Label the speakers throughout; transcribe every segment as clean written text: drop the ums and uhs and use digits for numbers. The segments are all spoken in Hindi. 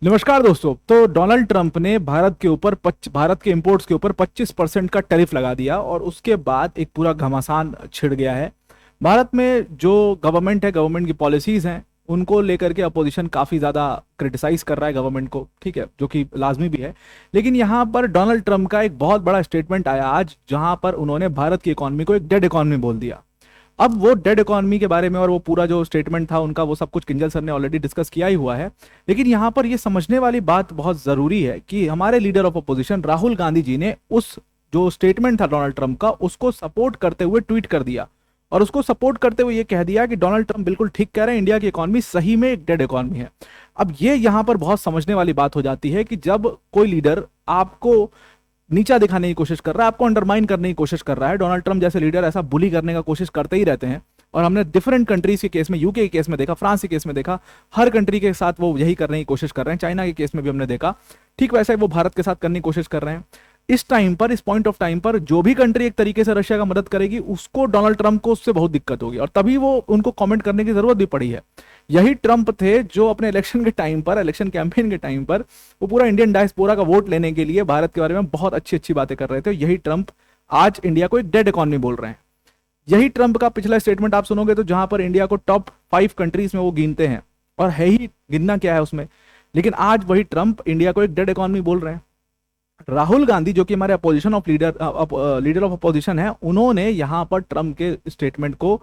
Speaker 1: नमस्कार दोस्तों। तो डोनाल्ड ट्रंप ने भारत के इंपोर्ट्स के ऊपर 25% का टैरिफ लगा दिया और उसके बाद एक पूरा घमासान छिड़ गया है। भारत में जो गवर्नमेंट की पॉलिसीज हैं उनको लेकर के अपोजिशन काफ़ी ज़्यादा क्रिटिसाइज कर रहा है गवर्नमेंट को, ठीक है, जो कि लाजमी भी है। लेकिन यहाँ पर डोनाल्ड ट्रंप का एक बहुत बड़ा स्टेटमेंट आया आज, जहाँ पर उन्होंने भारत की इकॉनमी को एक डेड इकॉनमी बोल दिया। अब वो डेड इकोनॉमी के बारे में और वो पूरा जो स्टेटमेंट था उनका, वो सब कुछ किंजल सर ने ऑलरेडी डिस्कस किया ही हुआ है। लेकिन यहाँ पर ये समझने वाली बात बहुत ज़रूरी है कि हमारे leader of opposition Rahul Gandhi ji ने उस जो स्टेटमेंट था डोनाल्ड ट्रंप का, उसको सपोर्ट करते हुए ट्वीट कर दिया और उसको सपोर्ट करते हुए ये कह दिया कि डोनाल्ड ट्रंप बिल्कुल ठीक कह रहे हैं, इंडिया की इकॉनमी सही में एक डेड इकॉनमी है। अब ये यहाँ पर बहुत समझने वाली बात हो जाती है कि जब कोई लीडर आपको नीचा दिखाने की कोशिश कर रहा है, आपको अंडरमाइन करने की कोशिश कर रहा है। डोनाल्ड ट्रंप जैसे लीडर ऐसा बुली करने का कोशिश करते ही रहते हैं और हमने डिफरेंट कंट्रीज के केस में, यूके के केस में देखा, फ्रांस के केस में देखा, हर कंट्री के साथ वो यही करने की कोशिश कर रहे हैं। चाइना के केस में भी हमने देखा, ठीक वैसे वो भारत के साथ करने की कोशिश कर रहे हैं। इस टाइम पर, इस पॉइंट ऑफ टाइम पर जो भी कंट्री एक तरीके से रशिया का मदद करेगी, उसको डोनाल्ड ट्रंप को उससे बहुत दिक्कत होगी और तभी वो उनको कमेंट करने की जरूरत भी पड़ी है। यही ट्रंप थे जो अपने इलेक्शन के टाइम पर, इलेक्शन कैंपेन के टाइम पर, वो पूरा इंडियन डायस्पोरा का वोट लेने के लिए भारत के बारे में बहुत अच्छी अच्छी बातें कर रहे थे। यही ट्रंप आज इंडिया को एक डेड इकॉनमी बोल रहे हैं। यही ट्रंप का पिछला स्टेटमेंट आप सुनोगे तो जहां पर इंडिया को टॉप 5 कंट्रीज में वो गिनते हैं, और है ही, गिनना क्या है उसमें, लेकिन आज वही ट्रंप इंडिया को एक डेड इकॉनमी बोल रहे हैं। राहुल गांधी जो कि हमारे opposition of leader of opposition है, उन्होंने यहां पर ट्रंप के स्टेटमेंट को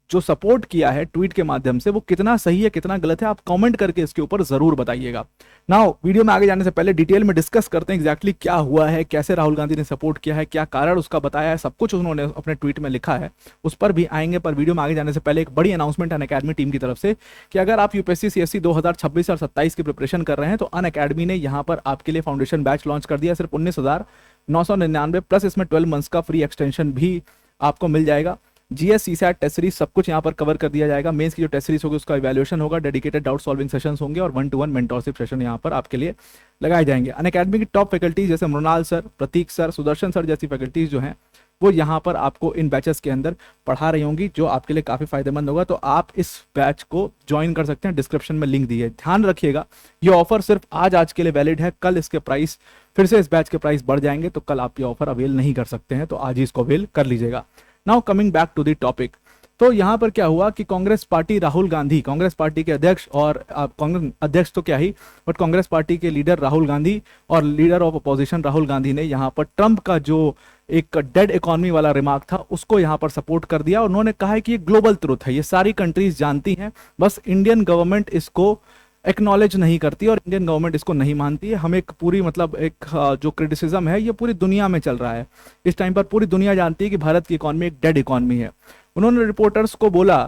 Speaker 1: जो सपोर्ट किया है ट्वीट के माध्यम से, वो कितना सही है कितना गलत है, आप कमेंट करके इसके ऊपर जरूर बताइएगा। नाउ वीडियो में आगे जाने से पहले डिटेल में डिस्कस करते हैं एग्जैक्टली क्या हुआ है, कैसे राहुल गांधी ने सपोर्ट किया है, क्या कारण उसका बताया है, सब कुछ उन्होंने अपने ट्वीट में लिखा है, उस पर भी आएंगे। पर वीडियो में आगे जाने से पहले एक बड़ी अनाउंसमेंट अनअकैडमी टीम की तरफ से कि अगर आप यूपीएससी सीएससी 2026 और 27 की प्रिपरेशन कर रहे हैं तो अनअकैडमी ने यहाँ पर आपके लिए फाउंडेशन बैच लॉन्च कर दिया, सिर्फ 19,999 प्लस इसमें 12 मंथ्स का फ्री एक्सटेंशन भी आपको मिल जाएगा। जीएस सीसैट टेस्ट सीरीज सब कुछ यहाँ पर कवर कर दिया जाएगा। मेंस की जो टेस्ट सीरीज होगी उसका इवैल्यूएशन होगा, डेडिकेटेड डाउट सॉल्विंग सेशंस होंगे और 1-to-1 मेंटरशिप सेशन यहाँ पर आपके लिए लगाए जाएंगे। अनअकैडमी की टॉप फैकल्टीज जैसे मृणाल सर, प्रतीक सर, सुदर्शन सर जैसी फैकल्टीज जो हैं वो यहाँ पर आपको इन बैचेस के अंदर पढ़ा रही होंगी, जो आपके लिए काफ़ी फायदेमंद होगा। तो आप इस बैच को ज्वाइन कर सकते हैं, डिस्क्रिप्शन में लिंक दी है। ध्यान रखिएगा, ये ऑफर सिर्फ आज के लिए वैलिड है, कल इसके प्राइस फिर से, इस बैच के प्राइस बढ़ जाएंगे, तो कल आप ये ऑफर अवेल नहीं कर सकते हैं, तो आज ही इसको अवेल कर लीजिएगा। Now coming back to the topic, तो यहां पर क्या हुआ कि कांग्रेस पार्टी राहुल गांधी, कांग्रेस पार्टी के अध्यक्ष, और कांग्रेस अध्यक्ष तो क्या ही, बट कांग्रेस पार्टी के लीडर राहुल गांधी और leader of opposition Rahul Gandhi ने यहां पर ट्रंप का जो एक डेड इकोनॉमी वाला रिमार्क था उसको यहां पर सपोर्ट कर दिया। उन्होंने कहा है कि ये ग्लोबल ट्रुथ है, ये सारी कंट्रीज जानती हैं, बस इंडियन गवर्नमेंट इसको एक्नॉलेज नहीं करती और इंडियन गवर्नमेंट इसको नहीं मानती है। हम एक पूरी, मतलब एक जो क्रिटिसिज्म है ये पूरी दुनिया में चल रहा है इस टाइम पर, पूरी दुनिया जानती है कि भारत की इकॉनमी एक डेड इकॉनमी है। उन्होंने रिपोर्टर्स को बोला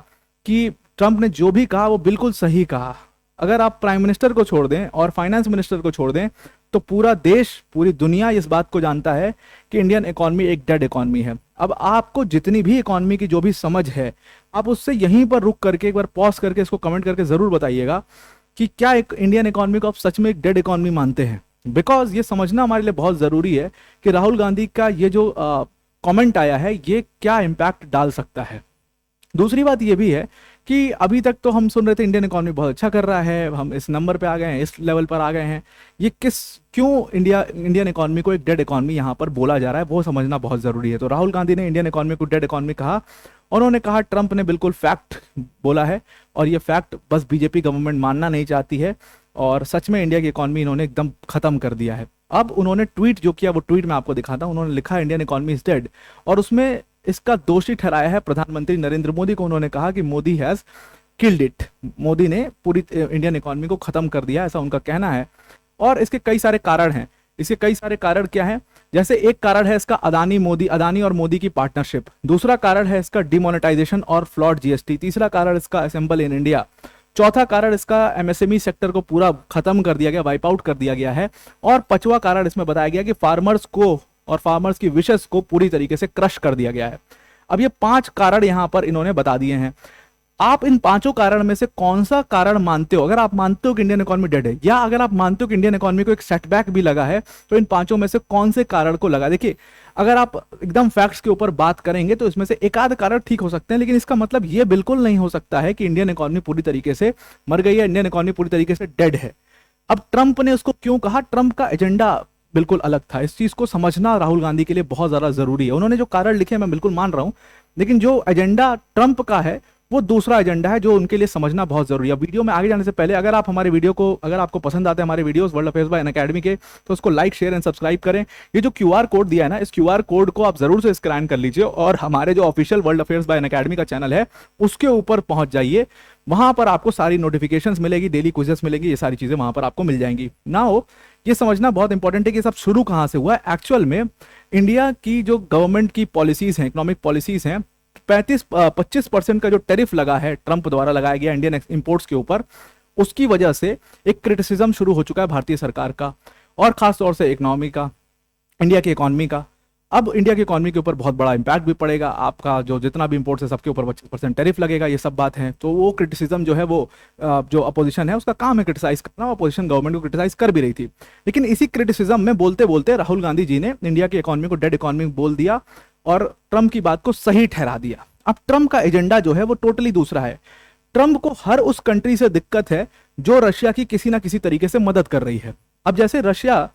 Speaker 1: कि ट्रंप ने जो भी कहा वो बिल्कुल सही कहा। अगर आप प्राइम मिनिस्टर को छोड़ दें और फाइनेंस मिनिस्टर को छोड़ दें तो पूरा देश, पूरी दुनिया इस बात को जानता है कि इंडियन इकॉनमी एक डेड इकॉनमी है। अब आपको जितनी भी इकॉनमी की जो भी समझ है, आप उससे यहीं पर रुक करके एक बार पॉज करके इसको कमेंट करके जरूर बताइएगा कि क्या एक इंडियन इकॉनमी को आप सच में एक डेड इकॉनमी मानते हैं। बिकॉज ये समझना हमारे लिए बहुत जरूरी है कि राहुल गांधी का ये जो कमेंट आया है ये क्या इम्पैक्ट डाल सकता है। दूसरी बात ये भी है कि अभी तक तो हम सुन रहे थे इंडियन इकॉनमी बहुत अच्छा कर रहा है, हम इस नंबर पे आ गए हैं, इस लेवल पर आ गए हैं, ये क्यों इंडियन इकॉनमी को एक डेड इकॉनमी यहाँ पर बोला जा रहा है, वो समझना बहुत ज़रूरी है। तो राहुल गांधी ने इंडियन इकॉनमी को डेड इकॉनमी कहा। उन्होंने कहा ट्रंप ने बिल्कुल फैक्ट बोला है और ये फैक्ट बस बीजेपी गवर्नमेंट मानना नहीं चाहती है और सच में इंडिया की इकॉनमी इन्होंने एकदम खत्म कर दिया है। अब उन्होंने ट्वीट जो किया वो ट्वीट मैं आपको दिखाता हूँ। उन्होंने लिखा इंडियन इकॉनमी इज डेड और उसमें इसका दोषी ठहराया है प्रधानमंत्री नरेंद्र मोदी को। उन्होंने कहा कि Modi has killed it, Modi ने पूरी इंडियन इकॉनमी को खत्म कर दिया, ऐसा उनका कहना है। और इसके कई सारे कारण हैं। इसके कई सारे कारण क्या हैं, जैसे एक कारण है इसका अदानी और मोदी की पार्टनरशिप, दूसरा कारण है इसका डिमोनेटाइजेशन और फ्लॉड जीएसटी, तीसरा कारण इसका असेंबल इन इंडिया, चौथा कारण इसका एमएसएमई सेक्टर को पूरा खत्म कर दिया गया, वाइप आउट कर दिया गया है, और पांचवा कारण इसमें बताया गया कि फार्मर्स को और फार्मर्स की विशेस को पूरी तरीके से क्रश कर दिया गया है। अब ये 5 कारण यहां पर इन्होंने बता दिए हैं। आप इन 5 कारण में से कौन सा कारण मानते हो? अगर आप मानते हो कि इंडियन इकॉनमी डेड है, या अगर आप मानते हो कि इंडियन इकॉनमी को एक सेटबैक भी लगा है, तो इन 5 में से कौन से कारण को लगा? देखिए, अगर आप एकदम फैक्ट्स के ऊपर बात करेंगे तो इसमें से एक आध कारण ठीक हो सकते हैं, लेकिन इसका मतलब ये बिल्कुल नहीं हो सकता है कि इंडियन इकॉनमी पूरी तरीके से मर गई है, इंडियन इकॉनमी पूरी तरीके से डेड है। अब ट्रंप ने उसको क्यों कहा, ट्रंप का एजेंडा बिल्कुल अलग था। इस चीज को समझना राहुल गांधी के लिए बहुत ज्यादा जरूरी है। उन्होंने जो कारण लिखे मैं बिल्कुल मान रहा हूं, लेकिन जो एजेंडा ट्रंप का है वो दूसरा एजेंडा है, जो उनके लिए समझना बहुत जरूरी है। वीडियो में आगे जाने से पहले अगर आप हमारे वीडियो को, अगर आपको पसंद आते हैं हमारे videos world affairs bye Unacademy के, तो उसको लाइक शेयर एंड सब्सक्राइब करें। ये जो क्यूआर कोड दिया है ना, इस क्यूआर कोड को आप जरूर से स्कैन कर लीजिए और हमारे जो official world affairs bye Unacademy का चैनल है उसके ऊपर पहुंच जाइए। वहां पर आपको सारी नोटिफिकेशंस मिलेगी, डेली क्विजेस मिलेगी, ये सारी चीजें वहां पर आपको मिल जाएंगी। नाउ ये समझना बहुत इंपॉर्टेंट है कि सब शुरू कहां से हुआ है। एक्चुअल में इंडिया की जो गवर्नमेंट की पॉलिसीज हैं, इकोनॉमिक पॉलिसीज हैं, 25% का जो टैरिफ लगा है, ट्रंप द्वारा लगाया गया इंडियन इंपोर्ट्स के ऊपर, उसकी वजह से एक क्रिटिसिज्म शुरू हो चुका है भारतीय सरकार का और खास तौर से इकोनॉमी का, इंडिया की इकोनॉमी का। अब इंडिया की इकोनॉमी के ऊपर बहुत बड़ा इंपैक्ट भी पड़ेगा, आपका जो जितना भी इंपोर्ट्स है सबके ऊपर 25% टैरिफ लगेगा, ये सब बात है। तो वो क्रिटिसिज्म जो है वो जो अपोजिशन है उसका काम है क्रिटिसाइज करना, अपोजिशन गवर्नमेंट को क्रिटिसाइज कर भी रही थी। लेकिन इसी क्रिटिसिज्म में बोलते बोलते राहुल गांधी जी ने इंडिया की इकोनॉमी को डेड इकोनॉमी बोल दिया और ट्रंप की बात को सही ठहरा दिया। अब ट्रंप का एजेंडा जो है वो टोटली दूसरा है। ट्रंप को हर उस कंट्री से दिक्कत है जो रशिया की किसी ना किसी तरीके से मदद कर रही है। अब जैसे रशिया,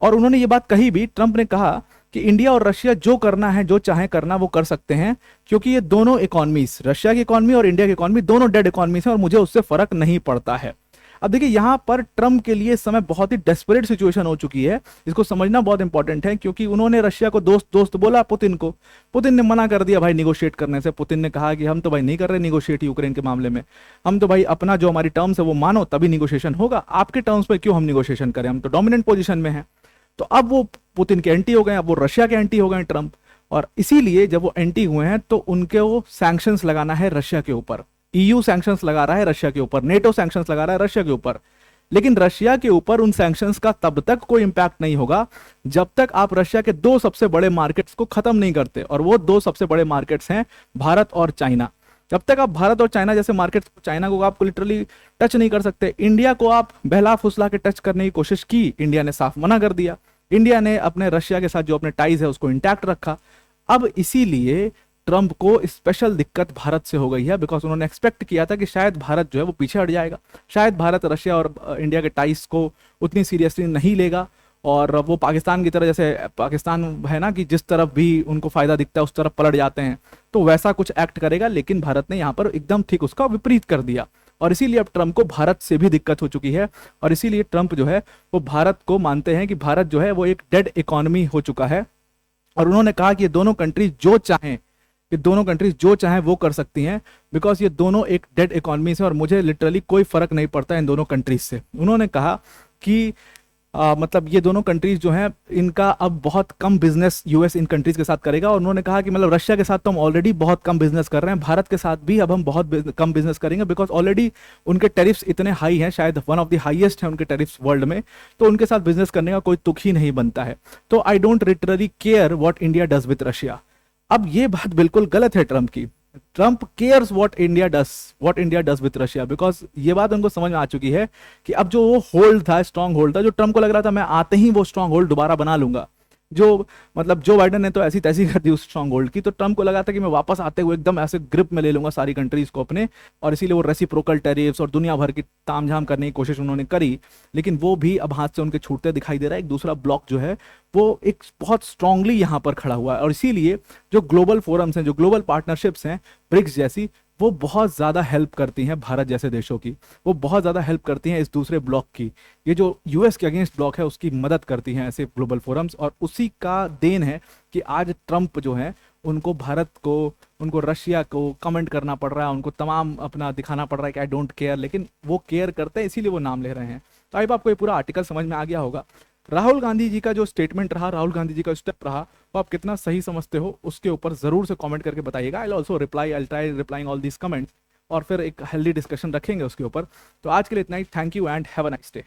Speaker 1: और उन्होंने ये बात कही भी, ट्रंप ने कहा कि इंडिया और रशिया जो करना है, जो चाहे करना वो कर सकते हैं, क्योंकि ये दोनों इकोनॉमीज, रशिया की इकोनॉमी और इंडिया की इकोनॉमी दोनों डेड इकोनॉमीज हैं और मुझे उससे फर्क नहीं पड़ता है। अब देखिए यहां पर ट्रंप के लिए इस समय बहुत ही डेस्परेट सिचुएशन हो चुकी है। इसको समझना बहुत इंपॉर्टेंट है, क्योंकि उन्होंने रशिया को दोस्त दोस्त बोला पुतिन को, पुतिन ने मना कर दिया भाई निगोशिएट करने से। पुतिन ने कहा कि हम तो भाई नहीं कर रहे निगोशिएट यूक्रेन के मामले में, हम तो भाई अपना जो हमारी टर्म्स है वो मानो तभी निगोशिएशन होगा, आपके टर्म्स पे क्यों हम निगोशिएशन करें, हम तो डोमिनेंट पोजीशन में हैं। तो अब वो पुतिन के एंटी हो गए, अब वो रशिया के एंटी हो गए ट्रंप, और इसीलिए जब वो एंटी हुए हैं तो उनके वो सैंक्शंस लगाना है रशिया के ऊपर। ईयू सैंक्शंस लगा रहा है रशिया के ऊपर, नेटो सैंक्शंस लगा रहा है रशिया के ऊपर। लेकिन रशिया के ऊपर उन सैंक्शंस का तब तक कोई इंपैक्ट नहीं होगा जब तक आप रशिया के दो सबसे बड़े मार्केट्स को खत्म नहीं करते, और वो दो सबसे बड़े मार्केट्स हैं भारत और चाइना। जब तक आप भारत और चाइना जैसे मार्केट्स, चाइना को आप लिटरली टच नहीं कर सकते, इंडिया को आप बहला फुसला के टच करने की कोशिश की, इंडिया ने साफ मना कर दिया। इंडिया ने अपने रशिया के साथ जो अपने टाइज है उसको इंटैक्ट रखा। अब इसीलिए ट्रंप को स्पेशल दिक्कत भारत से हो गई है, बिकॉज उन्होंने एक्सपेक्ट किया था कि शायद भारत जो है वो पीछे हट जाएगा, शायद भारत रशिया और इंडिया के टाइज को उतनी सीरियसली नहीं लेगा, और वो पाकिस्तान की तरह, जैसे पाकिस्तान है ना कि जिस तरफ भी उनको फायदा दिखता है उस तरफ पलट जाते हैं, तो वैसा कुछ एक्ट करेगा। लेकिन भारत ने यहाँ पर एकदम ठीक उसका विपरीत कर दिया, और इसीलिए अब ट्रंप को भारत से भी दिक्कत हो चुकी है। और इसीलिए ट्रंप जो है वो भारत को मानते हैं कि भारत जो है वो एक डेड इकोनॉमी हो चुका है, और उन्होंने कहा कि ये दोनों कंट्रीज जो चाहें, ये दोनों कंट्रीज जो चाहें वो कर सकती हैं, बिकॉज ये दोनों एक डेड इकोनॉमी से और मुझे लिटरली कोई फर्क नहीं पड़ता इन दोनों कंट्रीज से। उन्होंने कहा कि मतलब ये दोनों कंट्रीज जो हैं इनका अब बहुत कम बिजनेस यूएस इन कंट्रीज के साथ करेगा, और उन्होंने कहा कि मतलब रशिया के साथ तो हम ऑलरेडी बहुत कम बिजनेस कर रहे हैं, भारत के साथ भी अब हम बहुत कम बिजनेस करेंगे, बिकॉज ऑलरेडी उनके टैरिफ्स इतने हाई हैं, शायद वन ऑफ द हाईएस्ट हैं उनके टैरिफ्स वर्ल्ड में, तो उनके साथ बिजनेस करने का कोई तुक ही नहीं बनता है। तो I don't literally care what India does with Russia. अब ये बात बिल्कुल गलत है ट्रंप की। Trump cares what India does with Russia, because ये बात उनको समझ में आ चुकी है कि अब जो वो होल्ड था, स्ट्रांग होल्ड था, जो ट्रंप को लग रहा था मैं आते ही वो स्ट्रांग होल्ड दोबारा बना लूंगा, जो मतलब जो बाइडन ने तो ऐसी तैसी कर दी उस स्ट्रांग होल्ड की, तो ट्रंप को लगा था कि मैं वापस आते हुए एकदम ऐसे ग्रिप में ले लूंगा सारी कंट्रीज को अपने, और इसीलिए वो रेसिप्रोकल टैरिफ्स और दुनिया भर की तामझाम करने की कोशिश उन्होंने करी, लेकिन वो भी अब हाथ से उनके छूटते दिखाई दे रहा है। एक दूसरा ब्लॉक जो है वो एक बहुत स्ट्रांगली यहाँ पर खड़ा हुआ है, और इसीलिए जो ग्लोबल फोरम्स हैं, जो ग्लोबल पार्टनरशिप्स हैं ब्रिक्स जैसी, वो बहुत ज़्यादा हेल्प करती हैं भारत जैसे देशों की, वो बहुत ज़्यादा हेल्प करती हैं इस दूसरे ब्लॉक की। ये जो यूएस के अगेंस्ट ब्लॉक है उसकी मदद करती हैं ऐसे ग्लोबल फोरम्स, और उसी का देन है कि आज ट्रंप जो है उनको भारत को, उनको रशिया को कमेंट करना पड़ रहा है, उनको तमाम अपना दिखाना पड़ रहा है कि आई डोंट केयर, लेकिन वो केयर करते हैं, इसीलिए वो नाम ले रहे हैं। तो आई आपको ये पूरा आर्टिकल समझ में आ गया होगा। राहुल गांधी जी का जो स्टेटमेंट रहा, राहुल गांधी जी का स्टेप रहा, वो आप कितना सही समझते हो उसके ऊपर जरूर से कमेंट करके बताइएगा। I also reply, I try replying all these comments, और फिर एक हेल्दी डिस्कशन रखेंगे उसके ऊपर। तो आज के लिए इतना ही। Thank you and have a nice day.